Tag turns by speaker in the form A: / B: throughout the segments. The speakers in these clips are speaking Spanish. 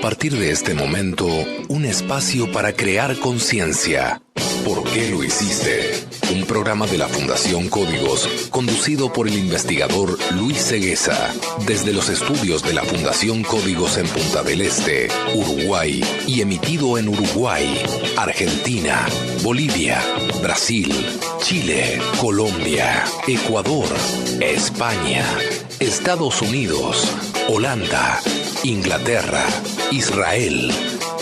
A: partir de este momento, un espacio para crear conciencia. ¿Por qué lo hiciste? Un programa de la Fundación Códigos, conducido por el investigador Luis Cegueza, desde los estudios de la Fundación Códigos en Punta del Este, Uruguay, y emitido en Uruguay, Argentina, Bolivia, Brasil, Chile, Colombia, Ecuador, España, Estados Unidos, Holanda, Inglaterra, Israel,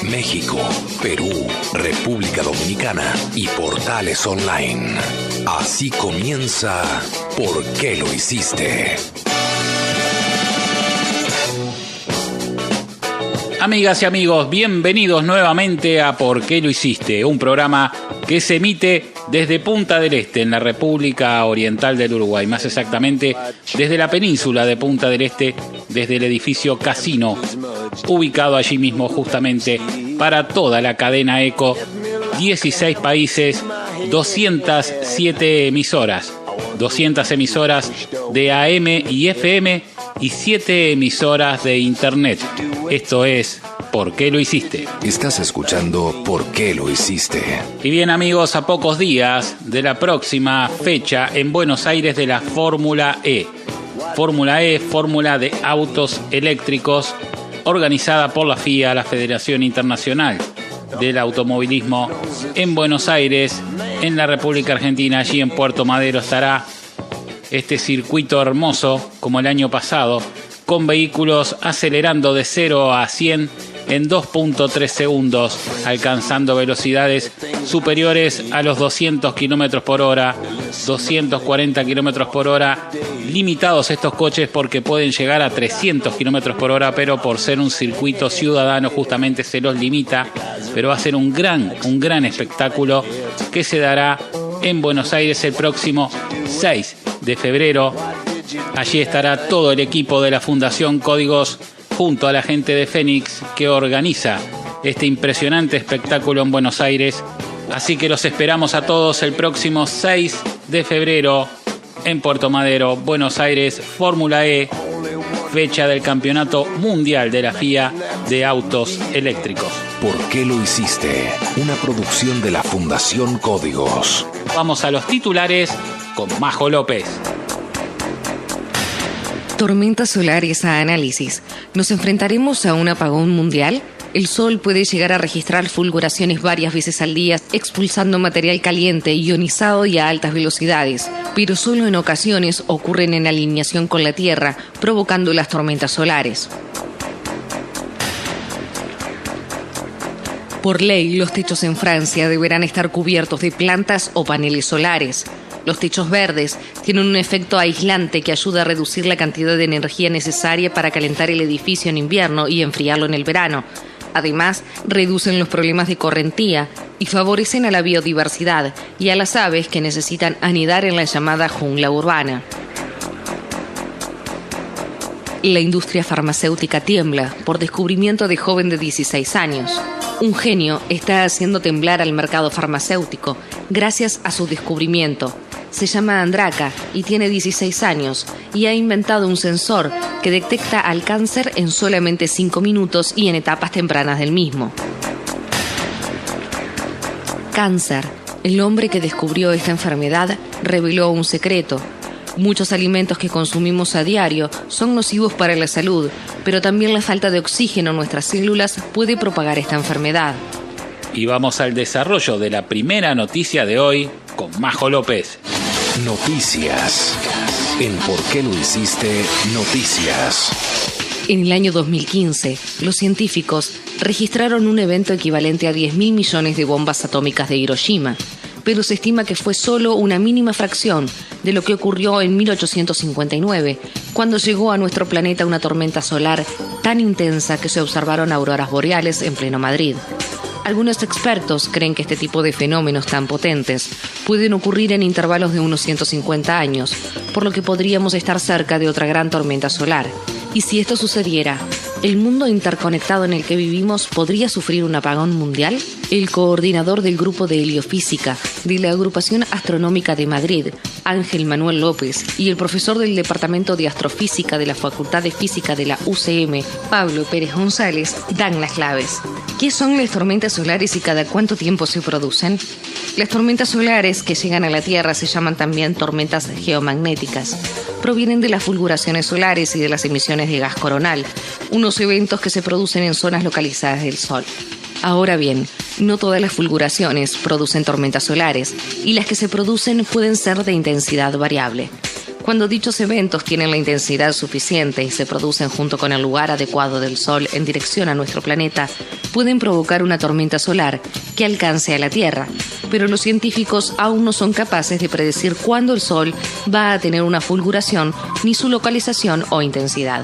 A: México, Perú, República Dominicana y portales online. Así comienza ¿Por qué lo hiciste?
B: Amigas y amigos, bienvenidos nuevamente a ¿Por qué lo hiciste? Un programa que se emite desde Punta del Este, en la República Oriental del Uruguay, más exactamente desde la península de Punta del Este, desde el edificio Casino, ubicado allí mismo justamente para toda la cadena ECO, 16 países, 207 emisoras, 200 emisoras de AM y FM y 7 emisoras de Internet. Esto es ¿Por qué lo hiciste?
A: Estás escuchando ¿Por qué lo hiciste?
B: Y bien, amigos, a pocos días de la próxima fecha en Buenos Aires de la Fórmula E. Fórmula E, Fórmula de Autos Eléctricos, organizada por la FIA, la Federación Internacional del Automovilismo, en Buenos Aires, en la República Argentina. Allí en Puerto Madero estará este circuito hermoso, como el año pasado, con vehículos acelerando de 0 a 100 en 2.3 segundos, alcanzando velocidades superiores a los 200 km por hora, 240 km por hora, limitados estos coches porque pueden llegar a 300 km por hora, pero por ser un circuito ciudadano justamente se los limita, pero va a ser un gran espectáculo que se dará en Buenos Aires el próximo 6 de febrero. Allí estará todo el equipo de la Fundación Códigos junto a la gente de Fénix que organiza este impresionante espectáculo en Buenos Aires. Así que los esperamos a todos el próximo 6 de febrero en Puerto Madero, Buenos Aires, Fórmula E, fecha del Campeonato Mundial de la FIA de Autos Eléctricos.
A: ¿Por qué lo hiciste? Una producción de la Fundación Códigos.
B: Vamos a los titulares con Majo López.
C: Tormentas solares a análisis. ¿Nos enfrentaremos a un apagón mundial? El Sol puede llegar a registrar fulguraciones varias veces al día, expulsando material caliente, ionizado y a altas velocidades, pero solo en ocasiones ocurren en alineación con la Tierra, provocando las tormentas solares. Por ley, los techos en Francia deberán estar cubiertos de plantas o paneles solares. Los techos verdes tienen un efecto aislante que ayuda a reducir la cantidad de energía necesaria para calentar el edificio en invierno y enfriarlo en el verano. Además, reducen los problemas de correntía y favorecen a la biodiversidad y a las aves que necesitan anidar en la llamada jungla urbana. La industria farmacéutica tiembla por descubrimiento de joven de 16 años. Un genio está haciendo temblar al mercado farmacéutico gracias a su descubrimiento. Se llama Andraka y tiene 16 años y ha inventado un sensor que detecta al cáncer en solamente 5 minutos y en etapas tempranas del mismo. Cáncer. El hombre que descubrió esta enfermedad reveló un secreto. Muchos alimentos que consumimos a diario son nocivos para la salud, pero también la falta de oxígeno en nuestras células puede propagar esta enfermedad.
B: Y vamos al desarrollo de la primera noticia de hoy con Majo López.
A: Noticias. En ¿Por qué lo hiciste? Noticias.
C: En el año 2015, los científicos registraron un evento equivalente a 10.000 millones de bombas atómicas de Hiroshima, pero se estima que fue solo una mínima fracción de lo que ocurrió en 1859, cuando llegó a nuestro planeta una tormenta solar tan intensa que se observaron auroras boreales en pleno Madrid. Algunos expertos creen que este tipo de fenómenos tan potentes pueden ocurrir en intervalos de unos 150 años, por lo que podríamos estar cerca de otra gran tormenta solar. Y si esto sucediera, ¿El mundo interconectado en el que vivimos podría sufrir un apagón mundial? El coordinador del grupo de heliofísica de la Agrupación Astronómica de Madrid, Ángel Manuel López, y el profesor del Departamento de Astrofísica de la Facultad de Física de la UCM, Pablo Pérez González, dan las claves. ¿Qué son las tormentas solares y cada cuánto tiempo se producen? Las tormentas solares que llegan a la Tierra se llaman también tormentas geomagnéticas. Provienen de las fulguraciones solares y de las emisiones de gas coronal, unos eventos que se producen en zonas localizadas del Sol. Ahora bien, no todas las fulguraciones producen tormentas solares y las que se producen pueden ser de intensidad variable. Cuando dichos eventos tienen la intensidad suficiente y se producen junto con el lugar adecuado del Sol en dirección a nuestro planeta, pueden provocar una tormenta solar que alcance a la Tierra, pero los científicos aún no son capaces de predecir cuándo el Sol va a tener una fulguración ni su localización o intensidad.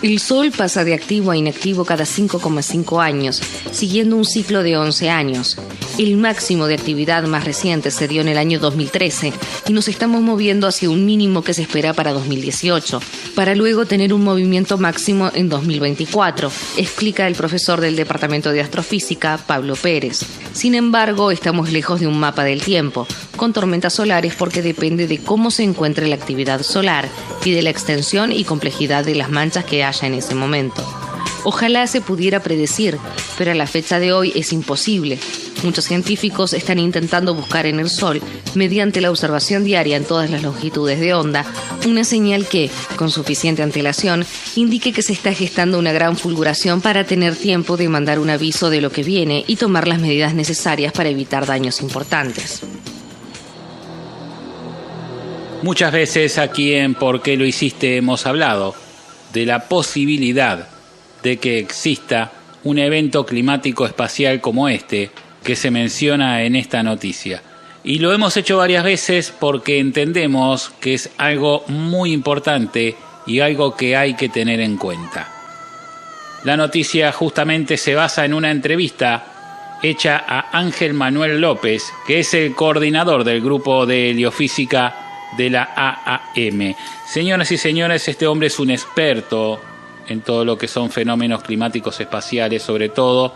C: El Sol pasa de activo a inactivo cada 5,5 años, siguiendo un ciclo de 11 años. El máximo de actividad más reciente se dio en el año 2013 y nos estamos moviendo hacia un mínimo que se espera para 2018, para luego tener un movimiento máximo en 2024, explica el profesor del Departamento de Astrofísica, Pablo Pérez. Sin embargo, estamos lejos de un mapa del tiempo, con tormentas solares porque depende de cómo se encuentre la actividad solar y de la extensión y complejidad de las manchas que haya en ese momento. Ojalá se pudiera predecir, pero a la fecha de hoy es imposible. Muchos científicos están intentando buscar en el Sol, mediante la observación diaria en todas las longitudes de onda, una señal que, con suficiente antelación, indique que se está gestando una gran fulguración para tener tiempo de mandar un aviso de lo que viene y tomar las medidas necesarias para evitar daños importantes.
B: Muchas veces aquí en ¿Por qué lo hiciste? Hemos hablado de la posibilidad de que exista un evento climático espacial como este que se menciona en esta noticia. Y lo hemos hecho varias veces porque entendemos que es algo muy importante y algo que hay que tener en cuenta. La noticia justamente se basa en una entrevista hecha a Ángel Manuel López, que es el coordinador del grupo de heliofísica de la AAM. Señoras y señores, este hombre es un experto en todo lo que son fenómenos climáticos espaciales, sobre todo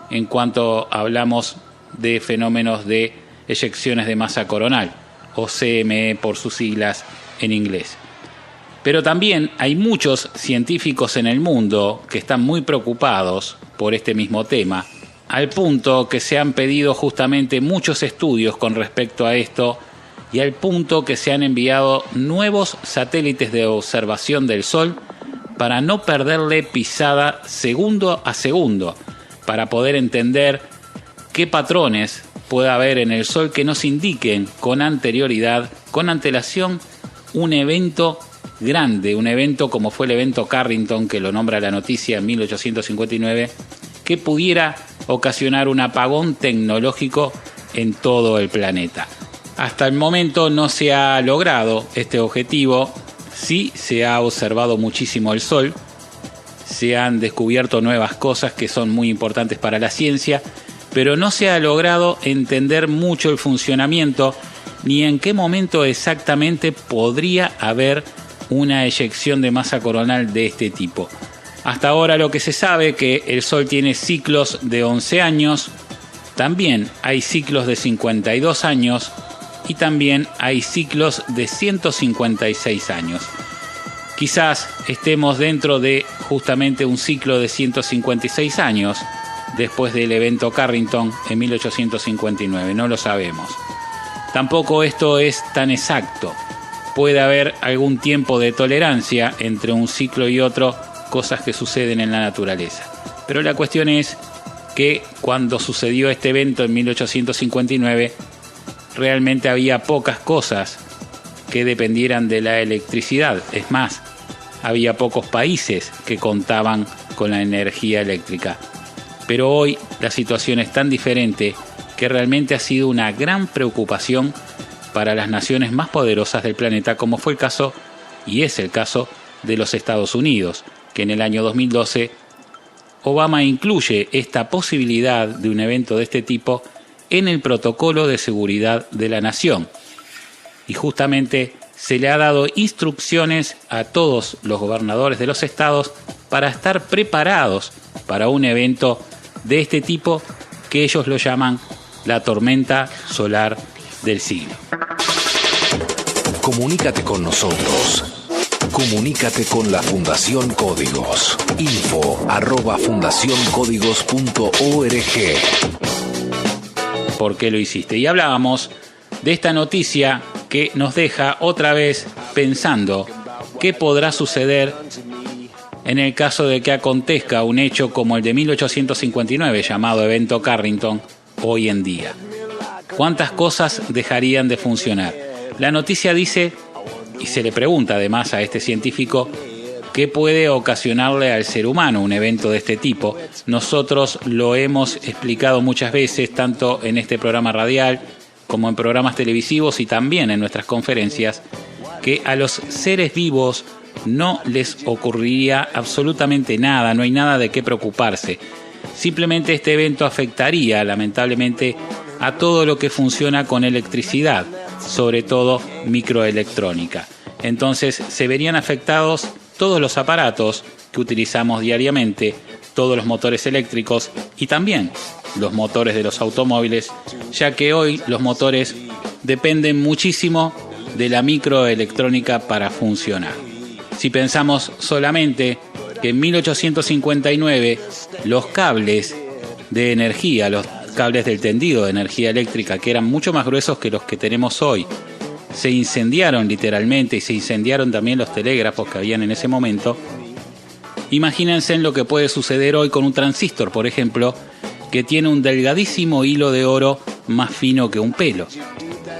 B: en cuanto hablamos de fenómenos de eyecciones de masa coronal, o CME por sus siglas en inglés. Pero también hay muchos científicos en el mundo que están muy preocupados por este mismo tema, al punto que se han pedido justamente muchos estudios con respecto a esto y al punto que se han enviado nuevos satélites de observación del Sol para no perderle pisada segundo a segundo, para poder entender qué patrones puede haber en el Sol que nos indiquen con anterioridad, con antelación, un evento grande, un evento como fue el evento Carrington, que lo nombra la noticia en 1859, que pudiera ocasionar un apagón tecnológico en todo el planeta. Hasta el momento no se ha logrado este objetivo. Sí se ha observado muchísimo el Sol, se han descubierto nuevas cosas que son muy importantes para la ciencia, pero no se ha logrado entender mucho el funcionamiento ni en qué momento exactamente podría haber una eyección de masa coronal de este tipo. Hasta ahora lo que se sabe es que el Sol tiene ciclos de 11 años, también hay ciclos de 52 años y también hay ciclos de 156 años. Quizás estemos dentro de justamente un ciclo de 156 años después del evento Carrington en 1859, no lo sabemos. Tampoco esto es tan exacto. Puede haber algún tiempo de tolerancia entre un ciclo y otro, cosas que suceden en la naturaleza. Pero la cuestión es que cuando sucedió este evento en 1859, realmente había pocas cosas que dependieran de la electricidad. Es más, había pocos países que contaban con la energía eléctrica. Pero hoy la situación es tan diferente que realmente ha sido una gran preocupación para las naciones más poderosas del planeta, como fue el caso, y es el caso, de los Estados Unidos, que en el año 2012 Obama incluye esta posibilidad de un evento de este tipo en el protocolo de seguridad de la nación. Y justamente se le ha dado instrucciones a todos los gobernadores de los estados para estar preparados para un evento de este tipo que ellos lo llaman la tormenta solar del siglo.
A: Comunícate con nosotros. Comunícate con la Fundación Códigos. info@fundacioncódigos.org.
B: ¿Por qué lo hiciste? Y hablábamos de esta noticia que nos deja otra vez pensando qué podrá suceder en el caso de que acontezca un hecho como el de 1859 llamado Evento Carrington hoy en día. ¿Cuántas cosas dejarían de funcionar? La noticia dice, y se le pregunta además a este científico, ¿qué puede ocasionarle al ser humano un evento de este tipo? Nosotros lo hemos explicado muchas veces, tanto en este programa radial como en programas televisivos y también en nuestras conferencias, que a los seres vivos no les ocurriría absolutamente nada, no hay nada de qué preocuparse. Simplemente este evento afectaría, lamentablemente, a todo lo que funciona con electricidad, sobre todo microelectrónica. Entonces se verían afectados todos los aparatos que utilizamos diariamente, todos los motores eléctricos y también los motores de los automóviles, ya que hoy los motores dependen muchísimo de la microelectrónica para funcionar. Si pensamos solamente que en 1859 los cables de energía, los cables del tendido de energía eléctrica, que eran mucho más gruesos que los que tenemos hoy, se incendiaron literalmente y se incendiaron también los telégrafos que habían en ese momento. Imagínense en lo que puede suceder hoy con un transistor, por ejemplo, que tiene un delgadísimo hilo de oro más fino que un pelo.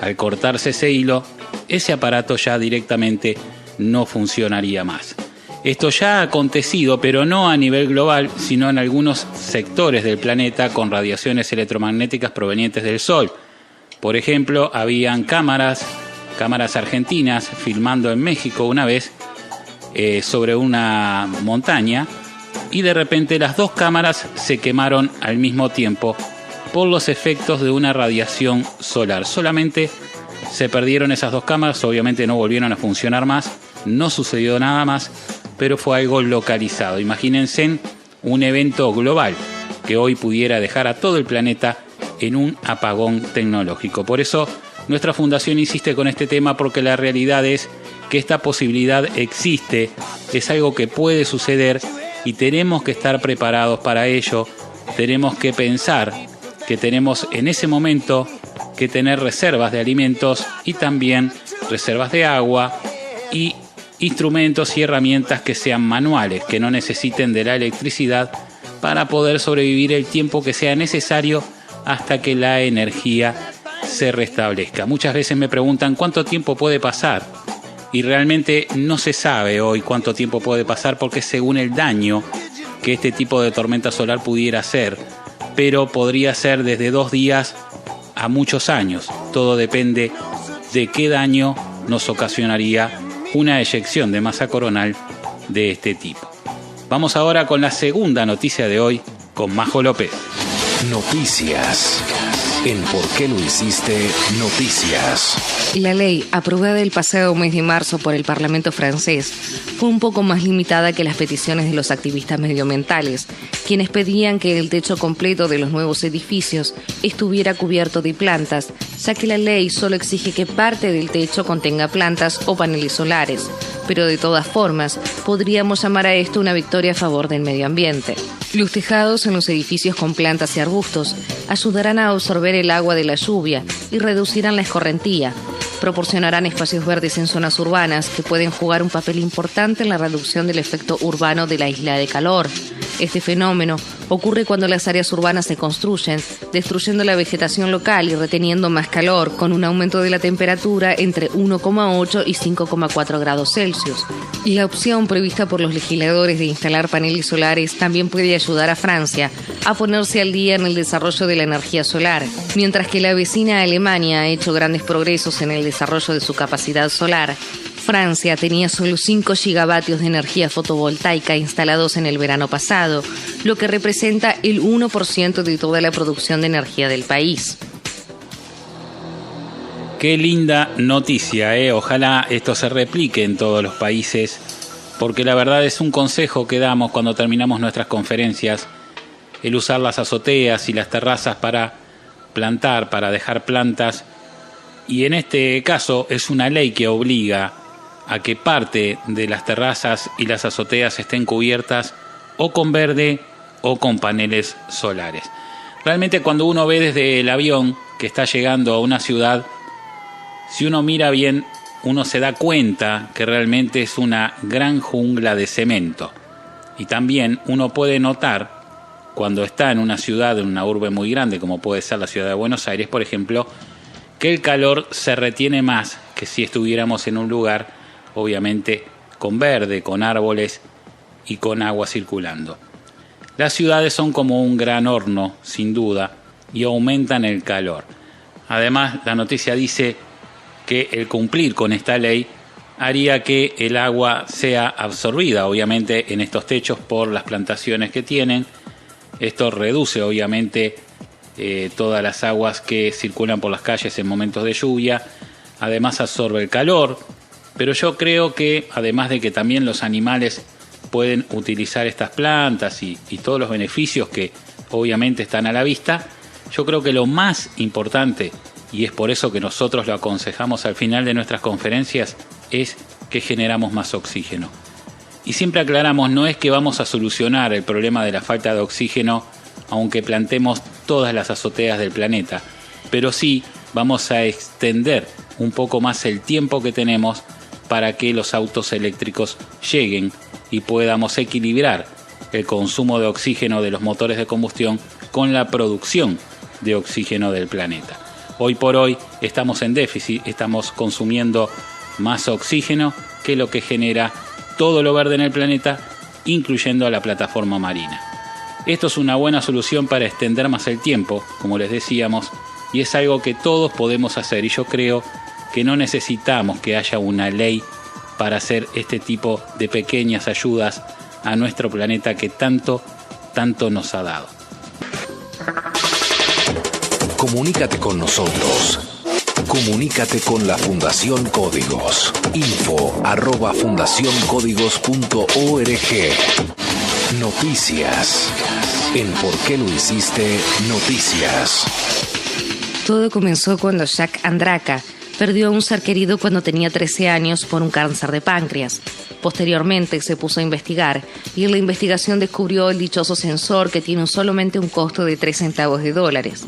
B: Al cortarse ese hilo, ese aparato ya directamente no funcionaría más. Esto ya ha acontecido, pero no a nivel global, sino en algunos sectores del planeta con radiaciones electromagnéticas provenientes del Sol. Por ejemplo, habían cámaras argentinas filmando en México una vez sobre una montaña y de repente las dos cámaras se quemaron al mismo tiempo por los efectos de una radiación solar. Solamente se perdieron esas dos cámaras, obviamente no volvieron a funcionar más, no sucedió nada más, pero fue algo localizado. Imagínense un evento global que hoy pudiera dejar a todo el planeta en un apagón tecnológico. Por eso nuestra fundación insiste con este tema, porque la realidad es que esta posibilidad existe, es algo que puede suceder y tenemos que estar preparados para ello. Tenemos que pensar que tenemos en ese momento que tener reservas de alimentos y también reservas de agua y instrumentos y herramientas que sean manuales, que no necesiten de la electricidad para poder sobrevivir el tiempo que sea necesario hasta que la energía se restablezca. Muchas veces me preguntan cuánto tiempo puede pasar y realmente no se sabe hoy cuánto tiempo puede pasar, porque según el daño que este tipo de tormenta solar pudiera hacer, pero podría ser desde 2 días a muchos años. Todo depende de qué daño nos ocasionaría una eyección de masa coronal de este tipo. Vamos ahora con la segunda noticia de hoy con Majo López.
A: Noticias. En ¿Por qué lo hiciste? Noticias.
C: La ley, aprobada el pasado mes de marzo por el Parlamento francés, fue un poco más limitada que las peticiones de los activistas medioambientales, quienes pedían que el techo completo de los nuevos edificios estuviera cubierto de plantas, ya que la ley solo exige que parte del techo contenga plantas o paneles solares. Pero de todas formas, podríamos llamar a esto una victoria a favor del medio ambiente. Los tejados en los edificios con plantas y arbustos ayudarán a absorber el agua de la lluvia y reducirán la escorrentía. Proporcionarán espacios verdes en zonas urbanas que pueden jugar un papel importante en la reducción del efecto urbano de la isla de calor. Este fenómeno ocurre cuando las áreas urbanas se construyen, destruyendo la vegetación local y reteniendo más calor, con un aumento de la temperatura entre 1,8 y 5,4 grados Celsius. La opción prevista por los legisladores de instalar paneles solares también puede ayudar a Francia a ponerse al día en el desarrollo de la energía solar. Mientras que la vecina Alemania ha hecho grandes progresos en el desarrollo de su capacidad solar, Francia tenía solo 5 gigavatios de energía fotovoltaica instalados en el verano pasado, lo que representa el 1% de toda la producción de energía del país.
B: Qué linda noticia, ¿eh? Ojalá esto se replique en todos los países porque la verdad es un consejo que damos cuando terminamos nuestras conferencias, el usar las azoteas y las terrazas para plantar, para dejar plantas, y en este caso es una ley que obliga a que parte de las terrazas y las azoteas estén cubiertas o con verde o con paneles solares. Realmente cuando uno ve desde el avión que está llegando a una ciudad, si uno mira bien, uno se da cuenta que realmente es una gran jungla de cemento. Y también uno puede notar, cuando está en una ciudad, en una urbe muy grande, como puede ser la ciudad de Buenos Aires, por ejemplo, que el calor se retiene más que si estuviéramos en un lugar, obviamente, con verde, con árboles y con agua circulando. Las ciudades son como un gran horno, sin duda, y aumentan el calor. Además, la noticia dice que el cumplir con esta ley haría que el agua sea absorbida, obviamente, en estos techos por las plantaciones que tienen. Esto reduce, obviamente, todas las aguas que circulan por las calles en momentos de lluvia. Además, absorbe el calor. Pero yo creo que, además de que también los animales pueden utilizar estas plantas y todos los beneficios que obviamente están a la vista, yo creo que lo más importante, y es por eso que nosotros lo aconsejamos al final de nuestras conferencias, es que generamos más oxígeno. Y siempre aclaramos, no es que vamos a solucionar el problema de la falta de oxígeno aunque plantemos todas las azoteas del planeta, pero sí vamos a extender un poco más el tiempo que tenemos para que los autos eléctricos lleguen y podamos equilibrar el consumo de oxígeno de los motores de combustión con la producción de oxígeno del planeta. Hoy por hoy estamos en déficit, estamos consumiendo más oxígeno que lo que genera todo lo verde en el planeta, incluyendo a la plataforma marina. Esto es una buena solución para extender más el tiempo, como les decíamos, y es algo que todos podemos hacer, y yo creo que no necesitamos que haya una ley para hacer este tipo de pequeñas ayudas a nuestro planeta que tanto nos ha dado.
A: Comunícate con nosotros. Comunícate con la Fundación Códigos. info@fundacioncódigos.org. Noticias. En ¿Por qué lo hiciste? Noticias.
C: Todo comenzó cuando Jack Andraka perdió a un ser querido cuando tenía 13 años por un cáncer de páncreas. Posteriormente se puso a investigar y en la investigación descubrió el dichoso sensor que tiene solamente un costo de 3 centavos de dólares.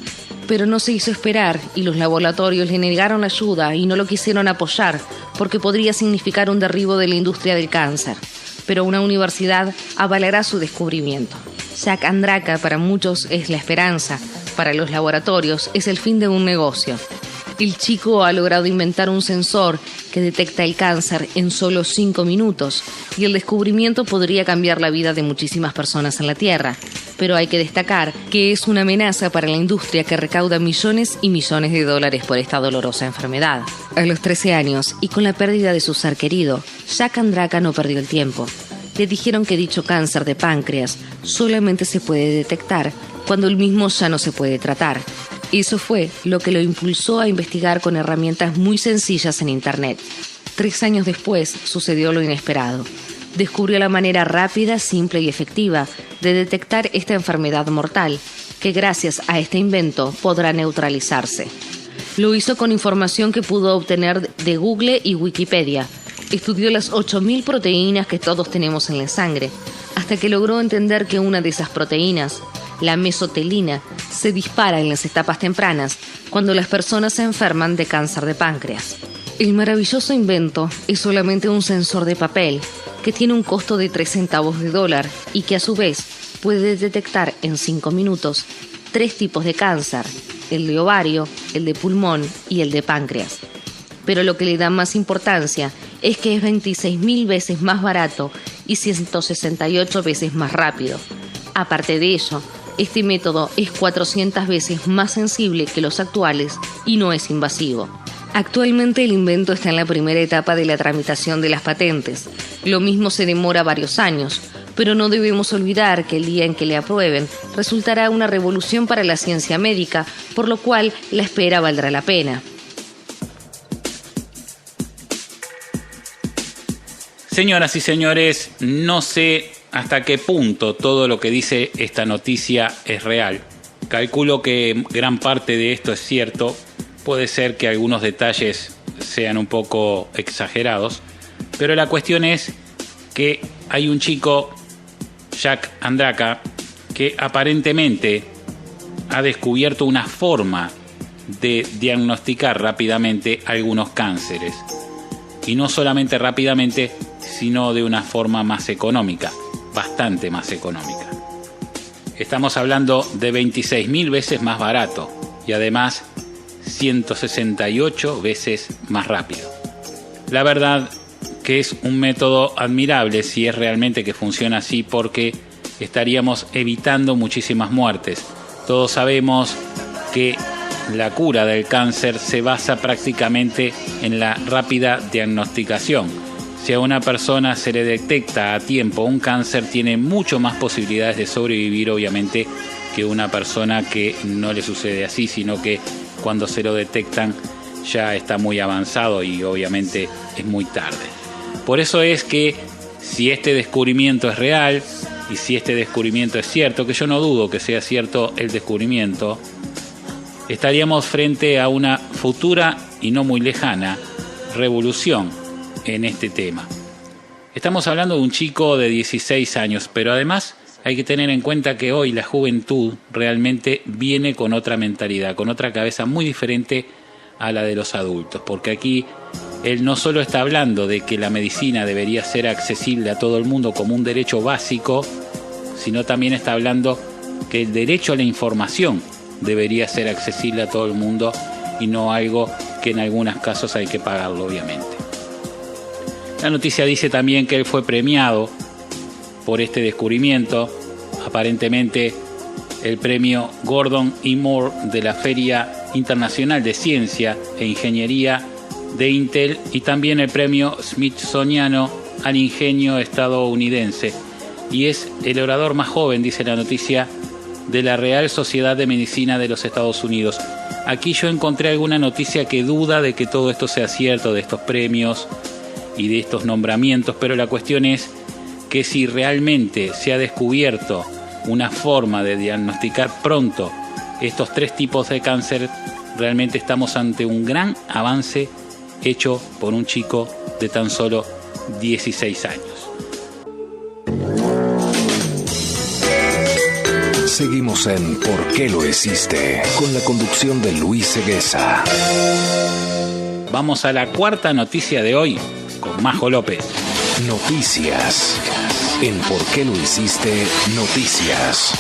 C: Pero no se hizo esperar y los laboratorios le negaron ayuda y no lo quisieron apoyar porque podría significar un derribo de la industria del cáncer. Pero una universidad avalará su descubrimiento. Jack Andraka para muchos es la esperanza, para los laboratorios es el fin de un negocio. El chico ha logrado inventar un sensor que detecta el cáncer en solo 5 minutos y el descubrimiento podría cambiar la vida de muchísimas personas en la Tierra. Pero hay que destacar que es una amenaza para la industria que recauda millones y millones de dólares por esta dolorosa enfermedad. A los 13 años y con la pérdida de su ser querido, Jack Andraka no perdió el tiempo. Le dijeron que dicho cáncer de páncreas solamente se puede detectar cuando el mismo ya no se puede tratar. Eso fue lo que lo impulsó a investigar con herramientas muy sencillas en Internet. 3 años después sucedió lo inesperado. Descubrió la manera rápida, simple y efectiva de detectar esta enfermedad mortal, que gracias a este invento podrá neutralizarse. Lo hizo con información que pudo obtener de Google y Wikipedia. Estudió las 8.000 proteínas que todos tenemos en la sangre, hasta que logró entender que una de esas proteínas, la mesotelina, se dispara en las etapas tempranas cuando las personas se enferman de cáncer de páncreas. El maravilloso invento es solamente un sensor de papel que tiene un costo de 3 centavos de dólar y que a su vez puede detectar en 5 minutos 3 tipos de cáncer, el de ovario, el de pulmón y el de páncreas. Pero lo que le da más importancia es que es 26.000 veces más barato y 168 veces más rápido. Aparte de ello, este método es 400 veces más sensible que los actuales y no es invasivo. Actualmente el invento está en la primera etapa de la tramitación de las patentes. Lo mismo se demora varios años, pero no debemos olvidar que el día en que le aprueben resultará una revolución para la ciencia médica, por lo cual la espera valdrá la pena.
B: Señoras y señores, no sé hasta qué punto todo lo que dice esta noticia es real. Calculo que gran parte de esto es cierto. Puede ser que algunos detalles sean un poco exagerados, pero la cuestión es que hay un chico, Jack Andraka, que aparentemente ha descubierto una forma de diagnosticar rápidamente algunos cánceres. Y no solamente rápidamente, sino de una forma más económica, bastante más económica. Estamos hablando de 26.000 veces más barato y además 168 veces más rápido. La verdad que es un método admirable si es realmente que funciona así, porque estaríamos evitando muchísimas muertes. Todos sabemos que la cura del cáncer se basa prácticamente en la rápida diagnosticación. Si a una persona se le detecta a tiempo un cáncer, tiene mucho más posibilidades de sobrevivir, obviamente, que una persona que no le sucede así, sino que cuando se lo detectan ya está muy avanzado y obviamente es muy tarde. Por eso es que si este descubrimiento es real y si este descubrimiento es cierto, que yo no dudo que sea cierto el descubrimiento, estaríamos frente a una futura y no muy lejana revolución en este tema. Estamos hablando de un chico de 16 años, pero además hay que tener en cuenta que hoy la juventud realmente viene con otra mentalidad, con otra cabeza muy diferente a la de los adultos, porque aquí él no solo está hablando de que la medicina debería ser accesible a todo el mundo como un derecho básico, sino también está hablando que el derecho a la información debería ser accesible a todo el mundo y no algo que en algunos casos hay que pagarlo, obviamente. La noticia dice también que él fue premiado por este descubrimiento, aparentemente el premio Gordon E. Moore de la Feria Internacional de Ciencia e Ingeniería de Intel y también el premio Smithsoniano al Ingenio estadounidense. Y es el orador más joven, dice la noticia, de la Real Sociedad de Medicina de los Estados Unidos. Aquí yo encontré alguna noticia que duda de que todo esto sea cierto, de estos premios y de estos nombramientos, pero la cuestión es que si realmente se ha descubierto una forma de diagnosticar pronto estos 3 tipos de cáncer, realmente estamos ante un gran avance hecho por un chico de tan solo 16 años.
A: Seguimos en ¿Por qué lo hiciste? Con la conducción de Luis Seguesa.
B: Vamos a la cuarta noticia de hoy con Majo López.
A: Noticias. En ¿Por qué lo hiciste? Noticias.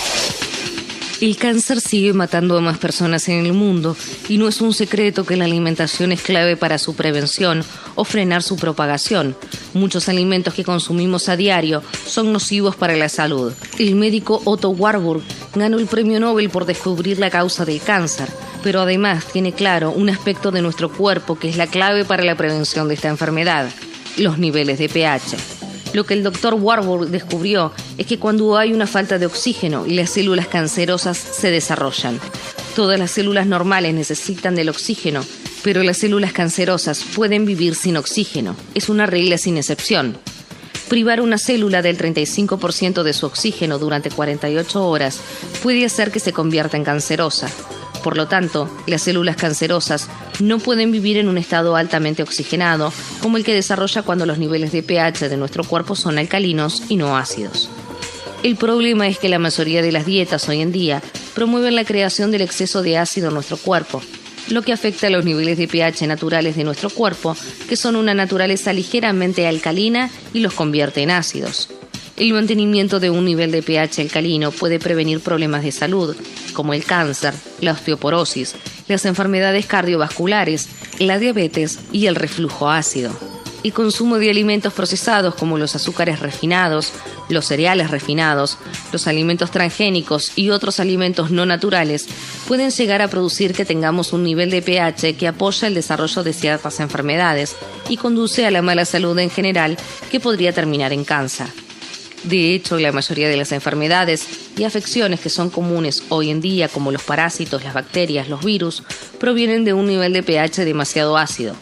C: El cáncer sigue matando a más personas en el mundo y no es un secreto que la alimentación es clave para su prevención o frenar su propagación. Muchos alimentos que consumimos a diario son nocivos para la salud. El médico Otto Warburg ganó el premio Nobel por descubrir la causa del cáncer, pero además tiene claro un aspecto de nuestro cuerpo que es la clave para la prevención de esta enfermedad: los niveles de pH. Lo que el doctor Warburg descubrió es que cuando hay una falta de oxígeno y las células cancerosas se desarrollan. Todas las células normales necesitan del oxígeno, pero las células cancerosas pueden vivir sin oxígeno. Es una regla sin excepción. Privar una célula del 35% de su oxígeno durante 48 horas puede hacer que se convierta en cancerosa. Por lo tanto, las células cancerosas no pueden vivir en un estado altamente oxigenado, como el que desarrolla cuando los niveles de pH de nuestro cuerpo son alcalinos y no ácidos. El problema es que la mayoría de las dietas hoy en día promueven la creación del exceso de ácido en nuestro cuerpo, lo que afecta a los niveles de pH naturales de nuestro cuerpo, que son una naturaleza ligeramente alcalina, y los convierte en ácidos. El mantenimiento de un nivel de pH alcalino puede prevenir problemas de salud, como el cáncer, la osteoporosis, las enfermedades cardiovasculares, la diabetes y el reflujo ácido. El consumo de alimentos procesados como los azúcares refinados, los cereales refinados, los alimentos transgénicos y otros alimentos no naturales pueden llegar a producir que tengamos un nivel de pH que apoya el desarrollo de ciertas enfermedades y conduce a la mala salud en general, que podría terminar en cáncer. De hecho, la mayoría de las enfermedades y afecciones que son comunes hoy en día, como los parásitos, las bacterias, los virus, provienen de un nivel de pH demasiado ácido.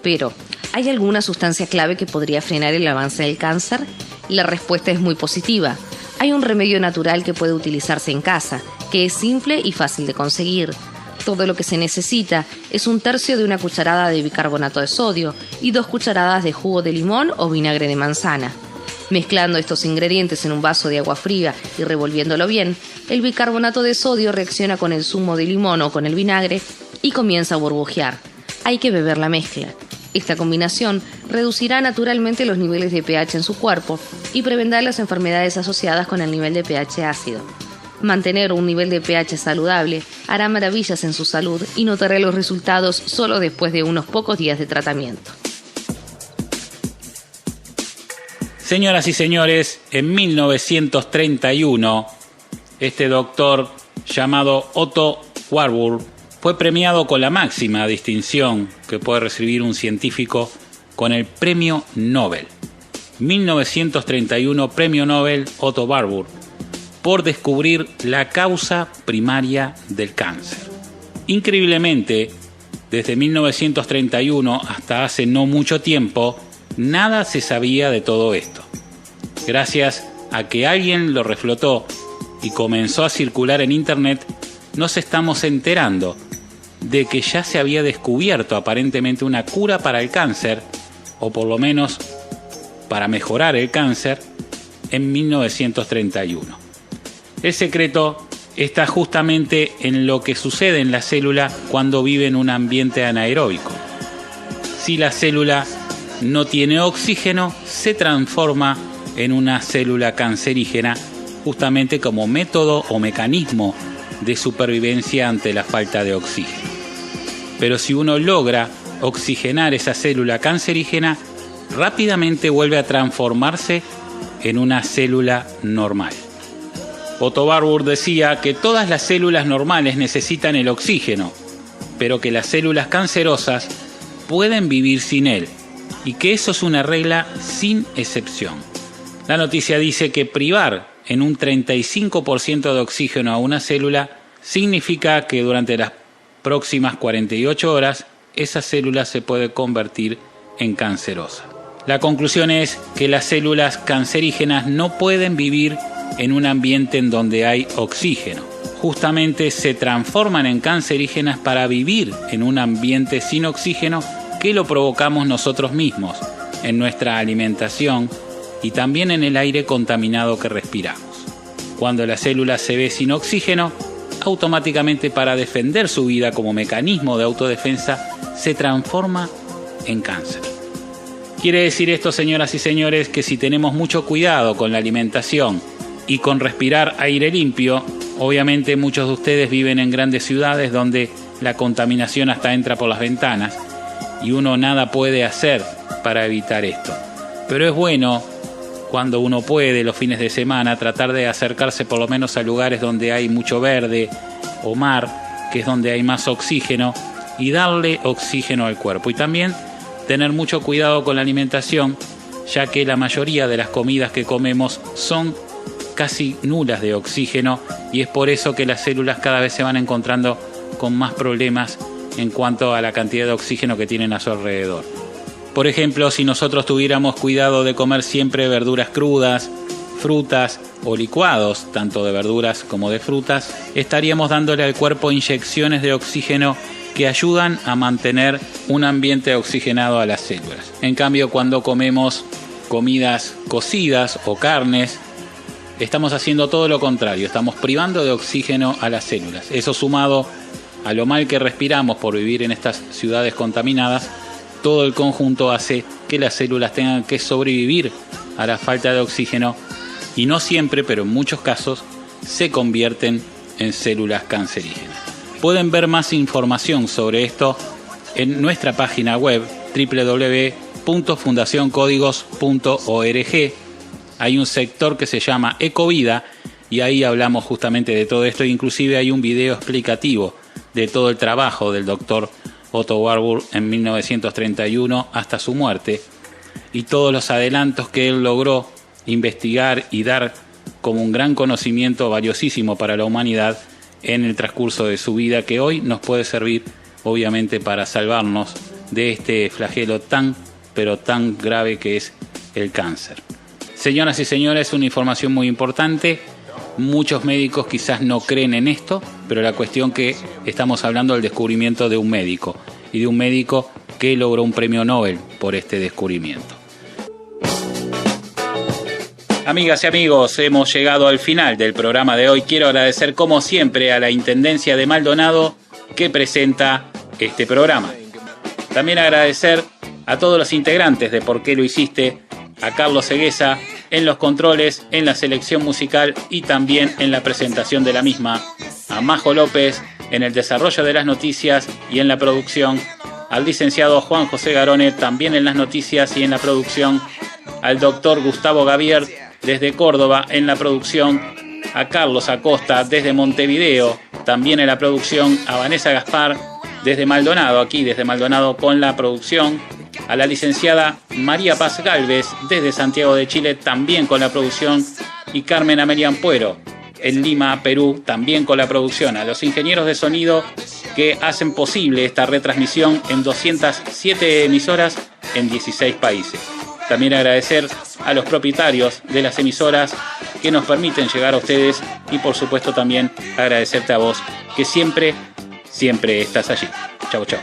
C: Pero, ¿Hay alguna sustancia clave que podría frenar el avance del cáncer? La respuesta es muy positiva. Hay un remedio natural que puede utilizarse en casa, que es simple y fácil de conseguir. Todo lo que se necesita es 1/3 de una cucharada de bicarbonato de sodio y 2 cucharadas de jugo de limón o vinagre de manzana. Mezclando estos ingredientes en un vaso de agua fría y revolviéndolo bien, el bicarbonato de sodio reacciona con el zumo de limón o con el vinagre y comienza a burbujear. Hay que beber la mezcla. Esta combinación reducirá naturalmente los niveles de pH en su cuerpo y prevendrá las enfermedades asociadas con el nivel de pH ácido. Mantener un nivel de pH saludable hará maravillas en su salud y notará los resultados solo después de unos pocos días de tratamiento.
B: Señoras y señores, en 1931, este doctor llamado Otto Warburg fue premiado con la máxima distinción que puede recibir un científico, con el Premio Nobel. 1931, Premio Nobel Otto Warburg, por descubrir la causa primaria del cáncer. Increíblemente, desde 1931 hasta hace no mucho tiempo, nada se sabía de todo esto. Gracias a que alguien lo reflotó y comenzó a circular en internet, nos estamos enterando de que ya se había descubierto aparentemente una cura para el cáncer, o por lo menos para mejorar el cáncer, en 1931. El secreto está justamente en lo que sucede en la célula cuando vive en un ambiente anaeróbico. Si la célula no tiene oxígeno, se transforma en una célula cancerígena, justamente como método o mecanismo de supervivencia ante la falta de oxígeno. Pero si uno logra oxigenar esa célula cancerígena, rápidamente vuelve a transformarse en una célula normal. Otto Warburg decía que todas las células normales necesitan el oxígeno, pero que las células cancerosas pueden vivir sin él, y que eso es una regla sin excepción. La noticia dice que privar en un 35% de oxígeno a una célula significa que durante las próximas 48 horas esa célula se puede convertir en cancerosa. La conclusión es que las células cancerígenas no pueden vivir en un ambiente en donde hay oxígeno. Justamente se transforman en cancerígenas para vivir en un ambiente sin oxígeno, que lo provocamos nosotros mismos en nuestra alimentación y también en el aire contaminado que respiramos. Cuando la célula se ve sin oxígeno, automáticamente, para defender su vida como mecanismo de autodefensa, se transforma en cáncer. Quiere decir esto, señoras y señores, que si tenemos mucho cuidado con la alimentación y con respirar aire limpio, obviamente muchos de ustedes viven en grandes ciudades donde la contaminación hasta entra por las ventanas y uno nada puede hacer para evitar esto. Pero es bueno, cuando uno puede, los fines de semana, tratar de acercarse por lo menos a lugares donde hay mucho verde o mar, que es donde hay más oxígeno, y darle oxígeno al cuerpo. Y también tener mucho cuidado con la alimentación, ya que la mayoría de las comidas que comemos son casi nulas de oxígeno, y es por eso que las células cada vez se van encontrando con más problemas en cuanto a la cantidad de oxígeno que tienen a su alrededor. Por ejemplo, si nosotros tuviéramos cuidado de comer siempre verduras crudas, frutas o licuados, tanto de verduras como de frutas, estaríamos dándole al cuerpo inyecciones de oxígeno que ayudan a mantener un ambiente oxigenado a las células. En cambio, cuando comemos comidas cocidas o carnes, estamos haciendo todo lo contrario, estamos privando de oxígeno a las células. Eso, sumado a lo mal que respiramos por vivir en estas ciudades contaminadas, todo el conjunto hace que las células tengan que sobrevivir a la falta de oxígeno y no siempre, pero en muchos casos, se convierten en células cancerígenas. Pueden ver más información sobre esto en nuestra página web www.fundacioncódigos.org. Hay un sector que se llama Ecovida y ahí hablamos justamente de todo esto. Inclusive hay un video explicativo de todo el trabajo del doctor Otto Warburg en 1931 hasta su muerte, y todos los adelantos que él logró investigar y dar como un gran conocimiento valiosísimo para la humanidad en el transcurso de su vida, que hoy nos puede servir obviamente para salvarnos de este flagelo tan pero tan grave que es el cáncer. Señoras y señores, una información muy importante. Muchos médicos quizás no creen en esto, pero la cuestión que estamos hablando del descubrimiento de un médico, y de un médico que logró un premio Nobel por este descubrimiento. Amigas y amigos, hemos llegado al final del programa de hoy. Quiero agradecer como siempre a la Intendencia de Maldonado que presenta este programa. También agradecer a todos los integrantes de ¿Por qué lo hiciste? A Carlos Ceguesa en los controles, en la selección musical y también en la presentación de la misma. A Majo López en el desarrollo de las noticias y en la producción. Al licenciado Juan José Garone también en las noticias y en la producción. Al doctor Gustavo Gavier desde Córdoba en la producción. A Carlos Acosta desde Montevideo también en la producción. A Vanessa Gaspar desde Maldonado, aquí desde Maldonado con la producción. A la licenciada María Paz Gálvez desde Santiago de Chile también con la producción. Y Carmen Amelia Ampuero en Lima, Perú, también con la producción. A los ingenieros de sonido que hacen posible esta retransmisión en 207 emisoras en 16 países. También agradecer a los propietarios de las emisoras que nos permiten llegar a ustedes y por supuesto también agradecerte a vos que siempre estás allí. Chau, chau.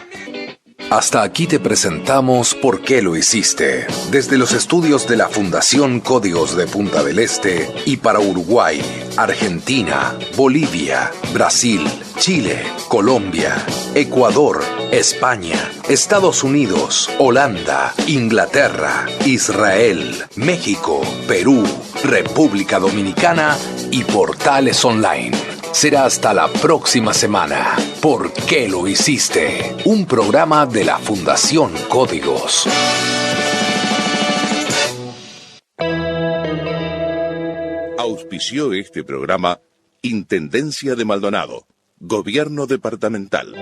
A: Hasta aquí te presentamos ¿Por qué lo hiciste? Desde los estudios de la Fundación Códigos de Punta del Este y para Uruguay, Argentina, Bolivia, Brasil, Chile, Colombia, Ecuador, España, Estados Unidos, Holanda, Inglaterra, Israel, México, Perú, República Dominicana y Portales Online. Será hasta la próxima semana. ¿Por qué lo hiciste? Un programa de la Fundación Códigos.
D: Auspició este programa Intendencia de Maldonado, Gobierno Departamental.